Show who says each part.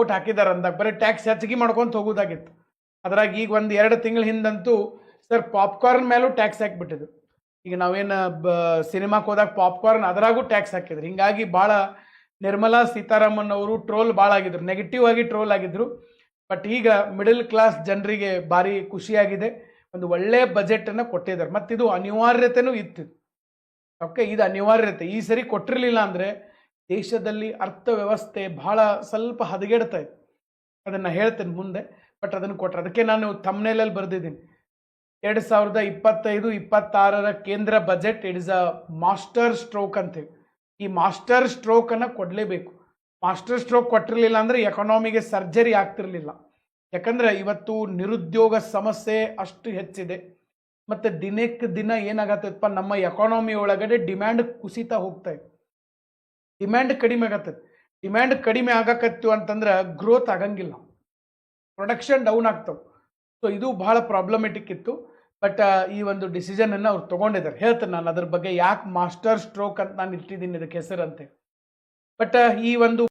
Speaker 1: Vote ಹಾಕಿದಾರೆ ಅಂದಾಗ ಬರೀ ಟ್ಯಾಕ್ಸ್ ಹೆಚ್ಚಿಗೆ ಮಾಡ್ಕೊಂತ ಹೋಗೋದಾಗಿತ್ತು. ಅದ್ರಾಗ ಈಗ ಒಂದು 2 ತಿಂಗಳ ಹಿಂದಂತೂ ಸರ್ ಪಾಪ್ಕಾರ್ನ್ ಮೇಲೂ ಟ್ಯಾಕ್ಸ್ ಹಾಕಿಬಿಟ್ಟಿದ್ರು. ಈಗ ನಾವೇನು ಸಿನಿಮಾಕ್ಕೆ ಹೋದಾಗ ಪಾಪ್ಕಾರ್ನ್ ಅದರಾಗೂ ಟ್ಯಾಕ್ಸ್ ಹಾಕಿದ್ರು. ಹಿಂಗಾಗಿ ಭಾಳ ನಿರ್ಮಲಾ ಸೀತಾರಾಮನ್ ಅವರು ಟ್ರೋಲ್ ಭಾಳ ಆಗಿದ್ರು, ನೆಗೆಟಿವ್ ಆಗಿ ಟ್ರೋಲ್ ಆಗಿದ್ರು. ಬಟ್ ಈಗ ಮಿಡಲ್ ಕ್ಲಾಸ್ ಜನರಿಗೆ ಭಾರಿ ಖುಷಿಯಾಗಿದೆ, ಒಂದು ಒಳ್ಳೆಯ ಬಜೆಟನ್ನು ಕೊಟ್ಟಿದ್ದಾರೆ. ಮತ್ತು ಇದು ಅನಿವಾರ್ಯತೆಯೂ ಇತ್ತು. ಓಕೆ, ಇದು ಅನಿವಾರ್ಯತೆ. ಈ ಸರಿ ಕೊಟ್ಟಿರಲಿಲ್ಲ ಅಂದರೆ ದೇಶದಲ್ಲಿ ಅರ್ಥವ್ಯವಸ್ಥೆ ಭಾಳ ಸ್ವಲ್ಪ ಹದಗೆಡ್ತಾ ಇದೆ. ಅದನ್ನು ಹೇಳ್ತೇನೆ ಮುಂದೆ. ಬಟ್ ಅದನ್ನು ಕೊಟ್ಟರೆ ಅದಕ್ಕೆ ನಾನು ಥಂಬ್ನೇಲಲ್ಲಿ ಬರೆದಿದ್ದೀನಿ, 2025-26 ಕೇಂದ್ರ budget it is a master stroke ಅಂತೇಳಿ. ಈ ಮಾಸ್ಟರ್ ಸ್ಟ್ರೋಕನ್ನು ಕೊಡಲೇಬೇಕು. ಮಾಸ್ಟರ್ ಸ್ಟ್ರೋಕ್ ಕೊಟ್ಟಿರಲಿಲ್ಲ ಅಂದರೆ ಎಕಾನಮಿಗೆ ಸರ್ಜರಿ ಆಗ್ತಿರಲಿಲ್ಲ. ಯಾಕಂದರೆ ಇವತ್ತು ನಿರುದ್ಯೋಗ ಸಮಸ್ಯೆ ಅಷ್ಟು ಹೆಚ್ಚಿದೆ. ಮತ್ತು ದಿನಕ್ಕೆ ದಿನ ಏನಾಗತ್ತಪ್ಪ, ನಮ್ಮ ಎಕಾನಮಿ ಒಳಗಡೆ ಡಿಮ್ಯಾಂಡ್ ಕುಸಿತಾ ಹೋಗ್ತಾ ಇದೆ. ಡಿಮ್ಯಾಂಡ್ ಕಡಿಮೆ ಆಗತ್ತದ. ಡಿಮ್ಯಾಂಡ್ ಕಡಿಮೆ ಆಗಕತ್ತು ಅಂತಂದ್ರೆ ಗ್ರೋತ್ ಆಗಂಗಿಲ್ಲ, ಪ್ರೊಡಕ್ಷನ್ ಡೌನ್ ಆಗ್ತವೆ. ಸೊ ಇದು ಭಾಳ ಪ್ರಾಬ್ಲಮೆಟಿಕ್ ಇತ್ತು. ಬಟ್ ಈ ಒಂದು ಡಿಸಿಷನನ್ನು ಅವ್ರು ತೊಗೊಂಡಿದ್ದಾರೆ. ಹೇಳ್ತೇನೆ ನಾನು ಅದ್ರ ಬಗ್ಗೆ, ಯಾಕೆ ಮಾಸ್ಟರ್ ಸ್ಟ್ರೋಕ್ ಅಂತ ನಾನು ಇಟ್ಟಿದ್ದೀನಿ ಇದಕ್ಕೆ ಹೆಸರಂತೆ. ಬಟ್ ಈ ಒಂದು